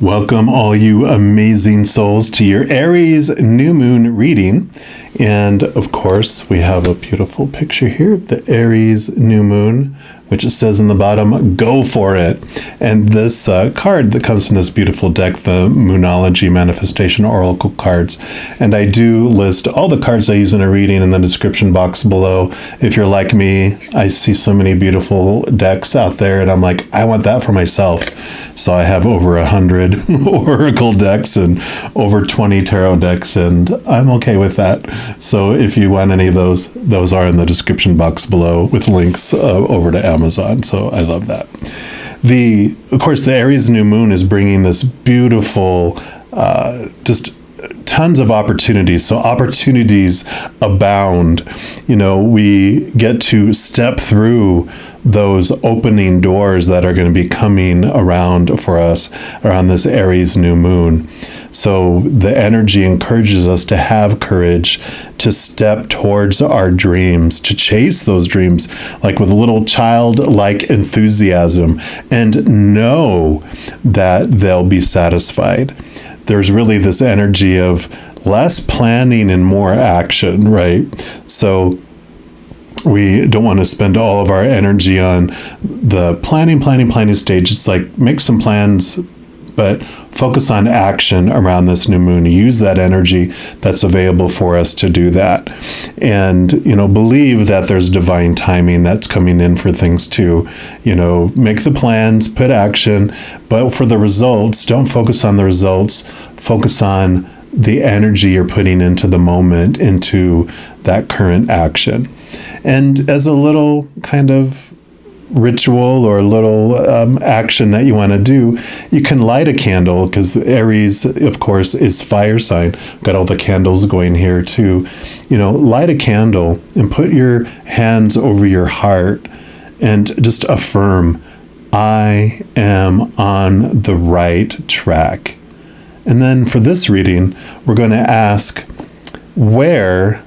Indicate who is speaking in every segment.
Speaker 1: Welcome all you amazing souls to your Aries new moon reading. And of course, we have a beautiful picture here of the Aries new moon, which it says in the bottom, go for it. And this card that comes from this beautiful deck, the Moonology Manifestation Oracle cards. And I do list all the cards I use in a reading in the description box below. If you're like me, I see so many beautiful decks out there and I'm like, I want that for myself. So I have over 100 Oracle decks and over 20 tarot decks, and I'm okay with that. So if you want any of those are in the description box below with links over to Amazon. So I love that. Of course, the Aries new moon is bringing this beautiful, just tons of opportunities. So opportunities abound. You know, we get to step through those opening doors that are going to be coming around for us around this Aries new moon. So the energy encourages us to have courage, to step towards our dreams, to chase those dreams like with a little childlike enthusiasm and know that they'll be satisfied. There's really this energy of less planning and more action, right? So we don't want to spend all of our energy on the planning stage. It's like make some plans, but focus on action around this new moon. Use that energy that's available for us to do that. And, you know, believe that there's divine timing that's coming in for things too. You know, make the plans, put action, but for the results, don't focus on the results. Focus on the energy you're putting into the moment, into that current action. And as a little kind of ritual or a little action that you want to do, you can light a candle, because Aries, of course, is fire sign. Got all the candles going here too. You know, light a candle and put your hands over your heart and just affirm, I am on the right track. And then for this reading, we're going to ask, where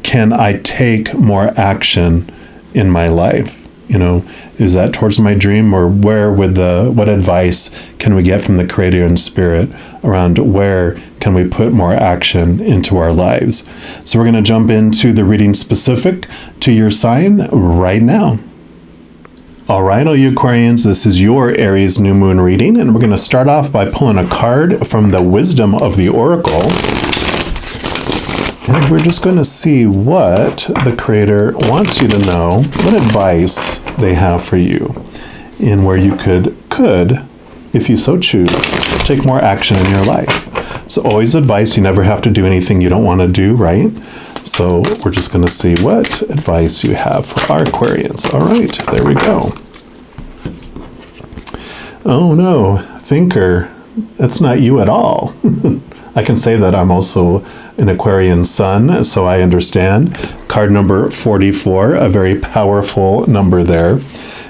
Speaker 1: can I take more action in my life? You know, is that towards my dream, or what advice can we get from the Creator and Spirit around where can we put more action into our lives? So we're going to jump into the reading specific to your sign right now. All right, all you Aquarians, this is your Aries new moon reading, and we're going to start off by pulling a card from the Wisdom of the Oracle. And we're just going to see what the Creator wants you to know, what advice they have for you, and where you could, if you so choose, take more action in your life. So always advice, you never have to do anything you don't want to do, right? So we're just going to see what advice you have for our Aquarians. All right, there we go. Oh no, thinker, that's not you at all. I can say that I'm also an Aquarian sun, so I understand. Card number 44, a very powerful number there.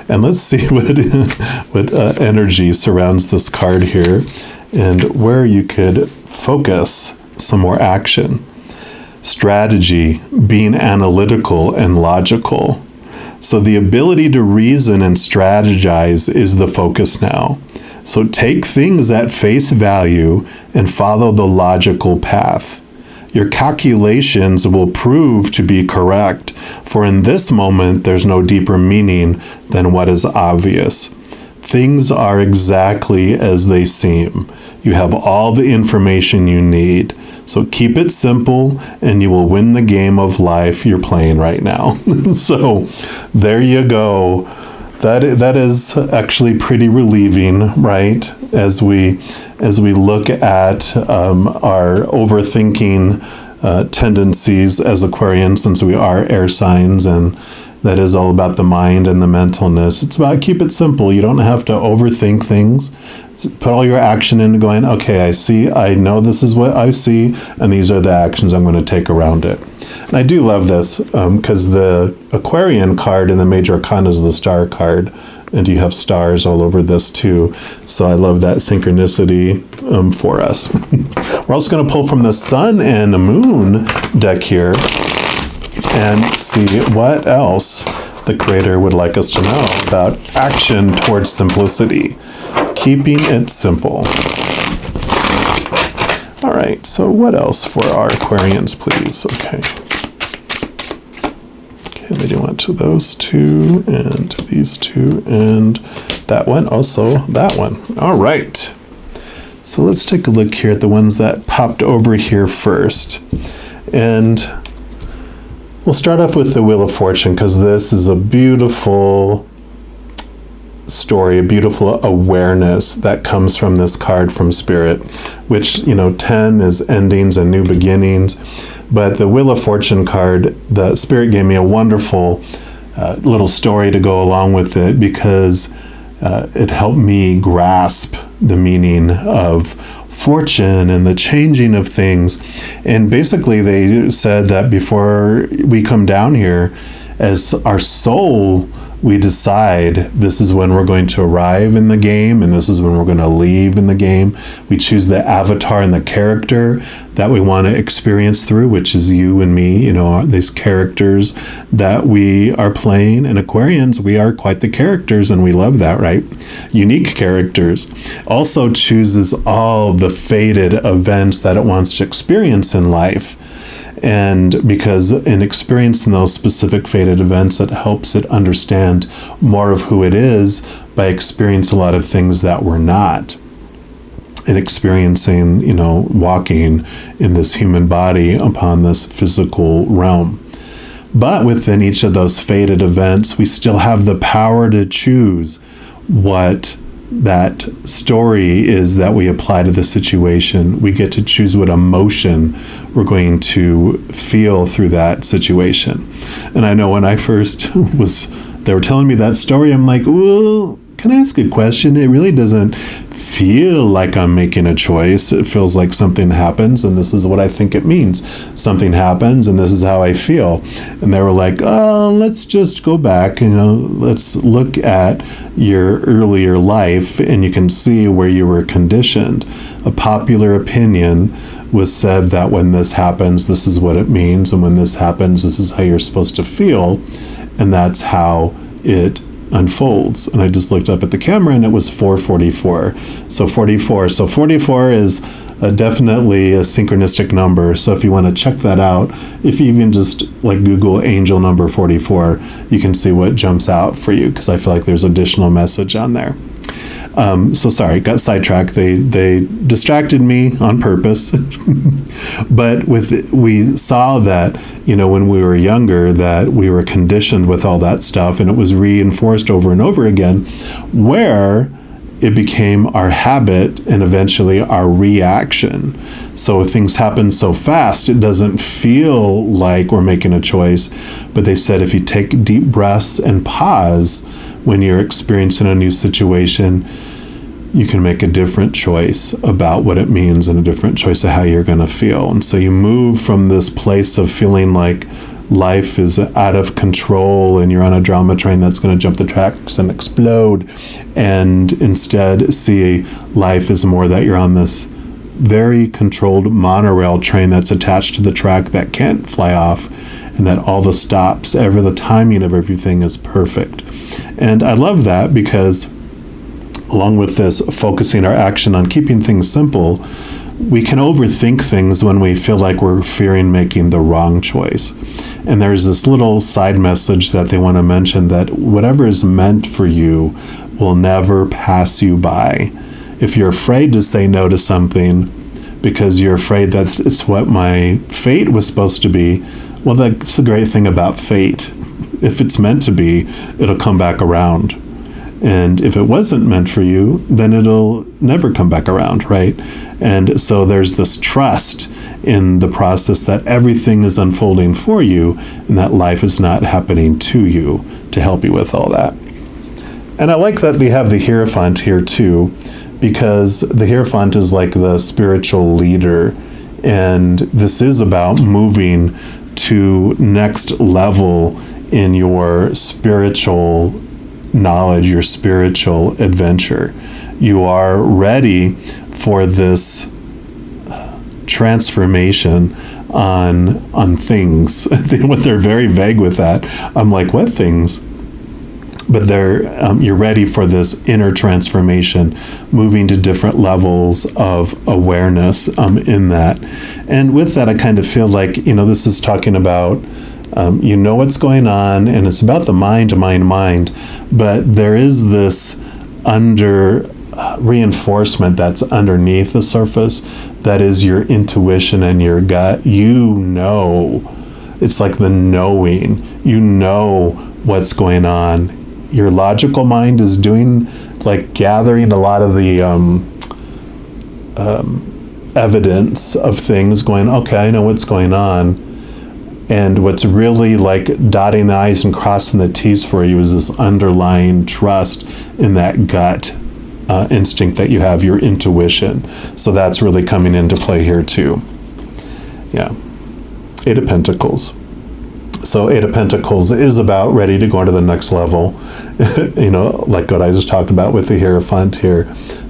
Speaker 1: And let's see what energy surrounds this card here and where you could focus some more action. Strategy, being analytical and logical. So the ability to reason and strategize is the focus now. So take things at face value and follow the logical path. Your calculations will prove to be correct, for in this moment there's no deeper meaning than what is obvious. Things are exactly as they seem. You have all the information you need. So keep it simple and you will win the game of life you're playing right now. So there you go. That is actually pretty relieving, right? As we look at our overthinking tendencies as Aquarians, since we are air signs, and that is all about the mind and the mentalness. It's about keep it simple. You don't have to overthink things. Put all your action into going, okay, I know this is what I see, and these are the actions I'm going to take around it. And I do love this because the Aquarian card in the Major Arcana is the star card, and you have stars all over this too. So I love that synchronicity for us. We're also going to pull from the Sun and the Moon deck here and see what else the creator would like us to know about action towards simplicity, keeping it simple. All right, so what else for our Aquarians, please? Okay, they do want to those two, and these two, and that one, also that one. All right, so let's take a look here at the ones that popped over here first. And we'll start off with the Wheel of Fortune, because this is a beautiful story, a beautiful awareness that comes from this card from Spirit, which, 10 is endings and new beginnings. But the Wheel of Fortune card, the Spirit gave me a wonderful little story to go along with it, because it helped me grasp the meaning of fortune and the changing of things. And basically they said that before we come down here, as our soul, we decide this is when we're going to arrive in the game and this is when we're going to leave in the game. We choose the avatar and the character that we want to experience through, which is you and me, these characters that we are playing. And Aquarians, we are quite the characters, and we love that, right? Unique characters. Also chooses all the fated events that it wants to experience in life. And because in experiencing those specific fated events, it helps it understand more of who it is by experiencing a lot of things that we're not. And experiencing, walking in this human body upon this physical realm. But within each of those fated events, we still have the power to choose what that story is that we apply to the situation. We get to choose what emotion we're going to feel through that situation. And I know when I first they were telling me that story, I'm like, well, can I ask a question? It really doesn't feel like I'm making a choice. It feels like something happens, and this is what I think it means. Something happens, and this is how I feel. And they were like, oh, let's just go back, let's look at your earlier life, and you can see where you were conditioned. A popular opinion was said that when this happens, this is what it means, and when this happens, this is how you're supposed to feel, and that's how it unfolds. And I just looked up at the camera, and it was 444. So 44. So 44 is definitely a synchronistic number. So if you want to check that out, if you even just Google angel number 44, you can see what jumps out for you, because I feel like there's additional message on there. So sorry, got sidetracked. They distracted me on purpose. But we saw that, when we were younger, that we were conditioned with all that stuff, and it was reinforced over and over again, where it became our habit and eventually our reaction. So if things happen so fast, it doesn't feel like we're making a choice. But they said if you take deep breaths and pause when you're experiencing a new situation, you can make a different choice about what it means and a different choice of how you're going to feel. And so you move from this place of feeling like life is out of control and you're on a drama train that's going to jump the tracks and explode, and instead see life as more that you're on this very controlled monorail train that's attached to the track that can't fly off, and that all the stops, the timing of everything is perfect. And I love that, because along with this, focusing our action on keeping things simple, we can overthink things when we feel like we're fearing making the wrong choice. And there's this little side message that they want to mention, that whatever is meant for you will never pass you by. If you're afraid to say no to something because you're afraid that it's what my fate was supposed to be, well, that's the great thing about fate. If it's meant to be, it'll come back around. And if it wasn't meant for you, then it'll never come back around, right? And so there's this trust in the process that everything is unfolding for you, and that life is not happening to you to help you with all that. And I like that they have the Hierophant here too, because the Hierophant is like the spiritual leader, and this is about moving to next level in your spiritual knowledge, your spiritual adventure. You are ready for this transformation on things. They're very vague with that. I'm like, what things? but you're ready for this inner transformation, moving to different levels of awareness in that. And with that, I kind of feel like, this is talking about, what's going on, and it's about the mind, but there is this reinforcement that's underneath the surface, that is your intuition and your gut. It's like the knowing, what's going on. Your logical mind is gathering a lot of the evidence of things, going, okay, I know what's going on. And what's really dotting the I's and crossing the T's for you is this underlying trust in that gut instinct that you have, your intuition. So that's really coming into play here too. Yeah. Eight of Pentacles. So Eight of Pentacles is about ready to go into the next level, like what I just talked about with the Hierophant here.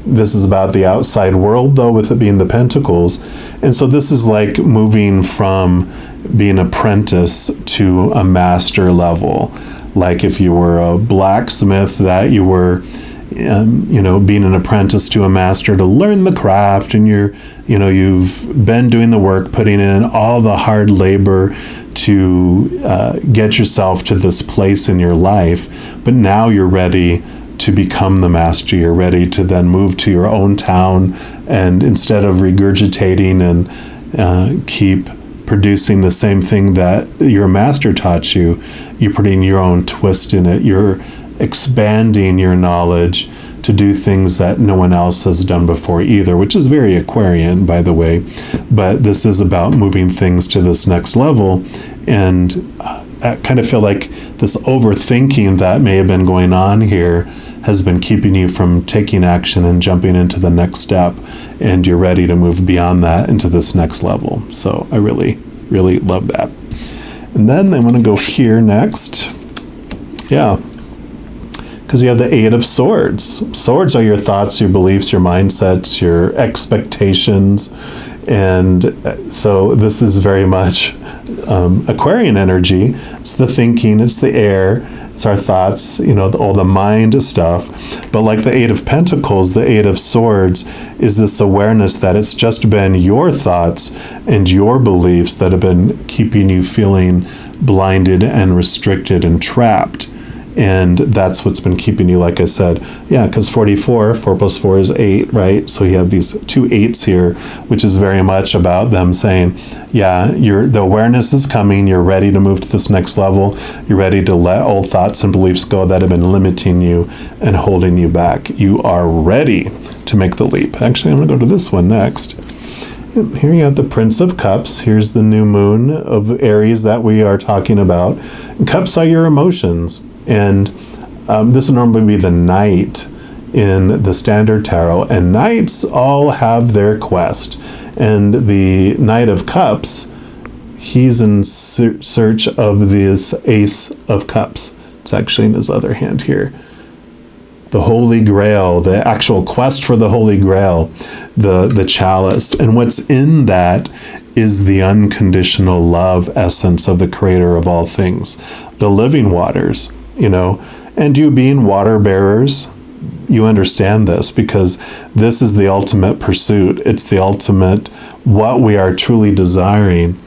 Speaker 1: This is about the outside world, though, with it being the Pentacles. And so this is like moving from being an apprentice to a master level. Like if you were a blacksmith, that you were, being an apprentice to a master to learn the craft, and you've been doing the work, putting in all the hard labor to get yourself to this place in your life, but now you're ready to become the master. You're ready to then move to your own town, and instead of regurgitating and keep producing the same thing that your master taught you, you're putting your own twist in it. You're expanding your knowledge to do things that no one else has done before either, which is very Aquarian, by the way. But this is about moving things to this next level. And I kind of feel like this overthinking that may have been going on here has been keeping you from taking action and jumping into the next step. And you're ready to move beyond that into this next level. So I really, really love that. And then I want to go here next. Yeah. Because you have the Eight of Swords. Swords are your thoughts, your beliefs, your mindsets, your expectations. And so this is very much Aquarian energy. It's the thinking, it's the air, it's our thoughts, all the mind stuff. But like the Eight of Pentacles, the Eight of Swords is this awareness that it's just been your thoughts and your beliefs that have been keeping you feeling blinded and restricted and trapped. And that's what's been keeping you, like I said, because 44, 4 plus 4 is 8, right? So you have these 2 8s here, which is very much about them saying, the awareness is coming, you're ready to move to this next level, you're ready to let old thoughts and beliefs go that have been limiting you and holding you back. You are ready to make the leap. Actually, I'm going to go to this one next. Here you have the Prince of Cups. Here's the new moon of Aries that we are talking about. And cups are your emotions. And this will normally be the Knight in the Standard Tarot. And Knights all have their quest. And the Knight of Cups, he's in search of this Ace of Cups. It's actually in his other hand here. The Holy Grail, the actual quest for the Holy Grail, the chalice. And what's in that is the unconditional love essence of the Creator of all things, the living waters, and you being water bearers, you understand this because this is the ultimate pursuit. It's the ultimate what we are truly desiring,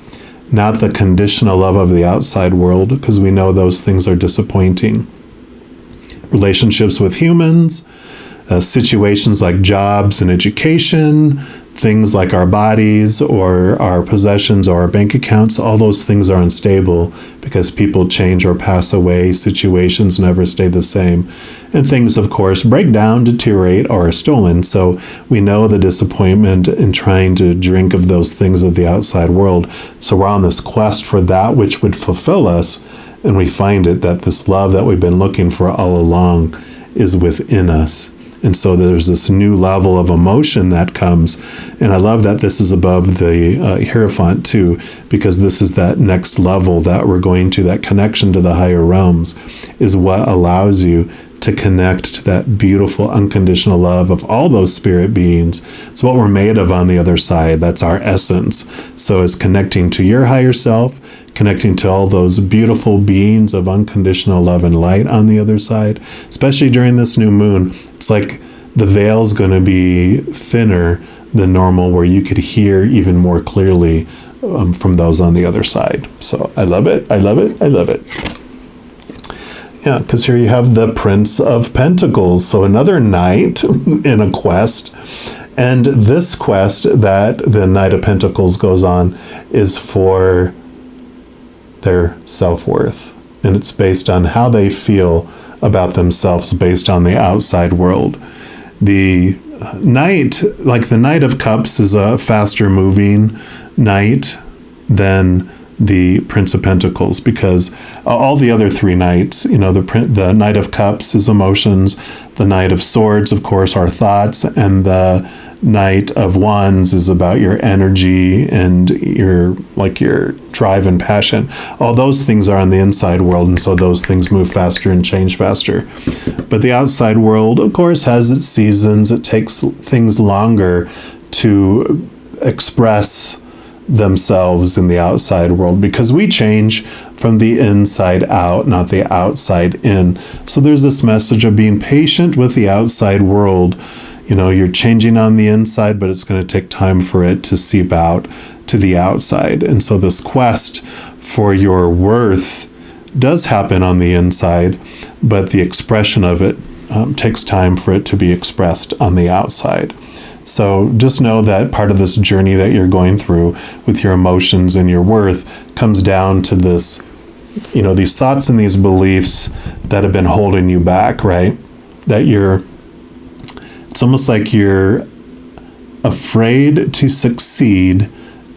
Speaker 1: not the conditional love of the outside world, because we know those things are disappointing. Relationships with humans, situations like jobs and education, things like our bodies or our possessions or our bank accounts, all those things are unstable because people change or pass away. Situations never stay the same. And things, of course, break down, deteriorate, or are stolen. So we know the disappointment in trying to drink of those things of the outside world. So we're on this quest for that which would fulfill us. And we find it that this love that we've been looking for all along is within us. And so there's this new level of emotion that comes. And I love that this is above the Hierophant too, because this is that next level that we're going to, that connection to the higher realms is what allows you to connect to that beautiful unconditional love of all those spirit beings. It's what we're made of on the other side. That's our essence. So it's connecting to your higher self, connecting to all those beautiful beings of unconditional love and light on the other side, especially during this new moon. It's like the veil's going to be thinner than normal, where you could hear even more clearly from those on the other side. So I love it. I love it. I love it. Yeah, because here you have the Prince of Pentacles. So another knight in a quest. And this quest that the Knight of Pentacles goes on is for their self-worth. And it's based on how they feel about themselves based on the outside world. The Knight, like the Knight of Cups, is a faster moving knight than the Prince of Pentacles, because all the other three knights, the Knight of Cups is emotions, the Knight of Swords, of course, are thoughts, and the Knight of Wands is about your energy and your drive and passion. All those things are on the inside world, and so those things move faster and change faster. But the outside world, of course, has its seasons. It takes things longer to express themselves in the outside world, because we change from the inside out, not the outside in. So there's this message of being patient with the outside world. You're changing on the inside, but it's going to take time for it to seep out to the outside. And so this quest for your worth does happen on the inside, but the expression of it takes time for it to be expressed on the outside. So just know that part of this journey that you're going through with your emotions and your worth comes down to this, these thoughts and these beliefs that have been holding you back, right? It's almost like you're afraid to succeed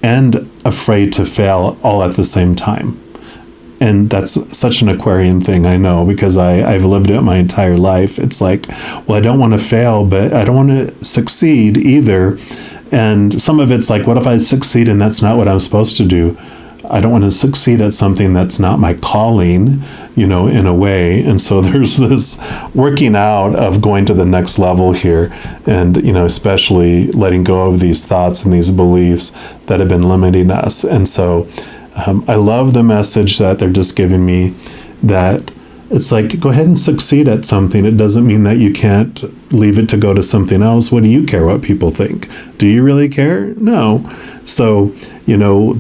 Speaker 1: and afraid to fail all at the same time. And that's such an Aquarian thing, I know, because I've lived it my entire life. It's like, well, I don't want to fail, but I don't want to succeed either. And some of it's like, what if I succeed and that's not what I'm supposed to do? I don't want to succeed at something that's not my calling, in a way. And so there's this working out of going to the next level here, and, especially letting go of these thoughts and these beliefs that have been limiting us. And so I love the message that they're just giving me, that it's like, go ahead and succeed at something. It doesn't mean that you can't leave it to go to something else. What do you care what people think? Do you really care? No. So,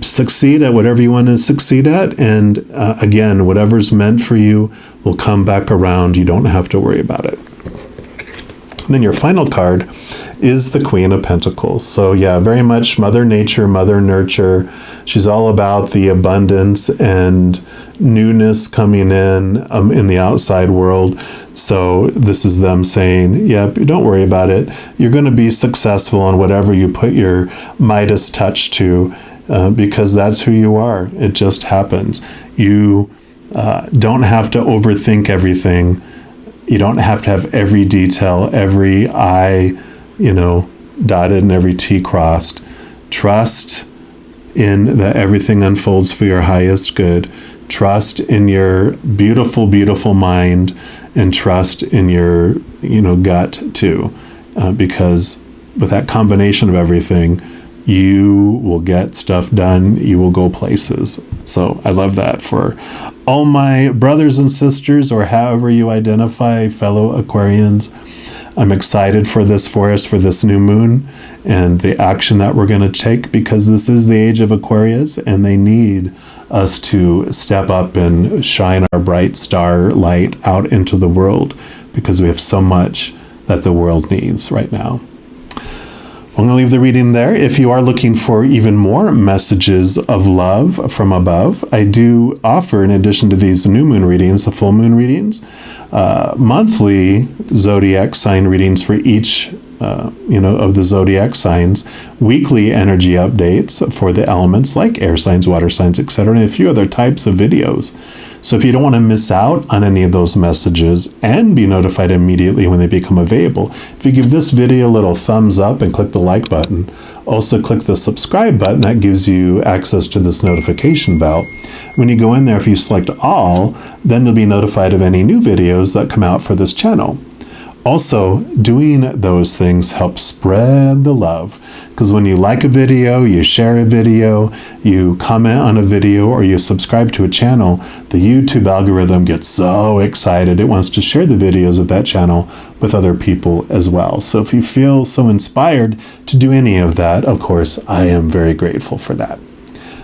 Speaker 1: succeed at whatever you want to succeed at. And again, whatever's meant for you will come back around. You don't have to worry about it. And then your final card is the Queen of Pentacles. So yeah, very much Mother Nature, Mother Nurture. She's all about the abundance and newness coming in the outside world. So this is them saying, yep, don't worry about it. You're going to be successful on whatever you put your Midas touch to, because that's who you are. It just happens. You don't have to overthink everything. You don't have to have every detail, every I, dotted and every T crossed. Trust in that everything unfolds for your highest good. Trust in your beautiful, beautiful mind, and trust in your, gut too. Because with that combination of everything, you will get stuff done. You will go places. So I love that for all my brothers and sisters, or however you identify, fellow Aquarians. I'm excited for this forest, for this new moon, and the action that we're going to take, because this is the age of Aquarius, and they need us to step up and shine our bright star light out into the world, because we have so much that the world needs right now. I'm going to leave the reading there. If you are looking for even more messages of love from above, I do offer, in addition to these new moon readings, the full moon readings, monthly zodiac sign readings for each of the zodiac signs, weekly energy updates for the elements like air signs, water signs, etc., and a few other types of videos. So if you don't want to miss out on any of those messages and be notified immediately when they become available, if you give this video a little thumbs up and click the like button, also click the subscribe button, that gives you access to this notification bell. When you go in there, if you select all, then you'll be notified of any new videos that come out for this channel. Also, doing those things helps spread the love, because when you like a video, you share a video, you comment on a video, or you subscribe to a channel, the YouTube algorithm gets so excited it wants to share the videos of that channel with other people as well. So if you feel so inspired to do any of that, of course, I am very grateful for that.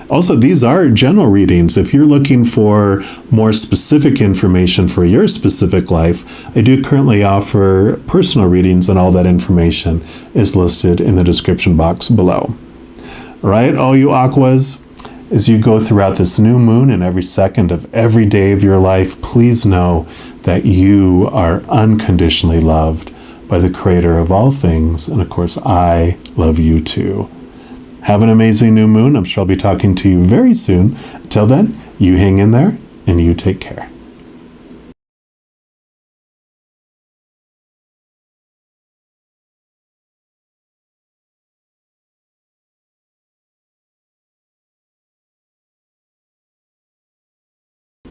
Speaker 1: Also, these are general readings. If you're looking for more specific information for your specific life, I do currently offer personal readings, and all that information is listed in the description box below. All right, all you Aquas, as you go throughout this new moon and every second of every day of your life, please know that you are unconditionally loved by the Creator of all things. And of course, I love you too. Have an amazing new moon. I'm sure I'll be talking to you very soon. Until then, you hang in there and you take care.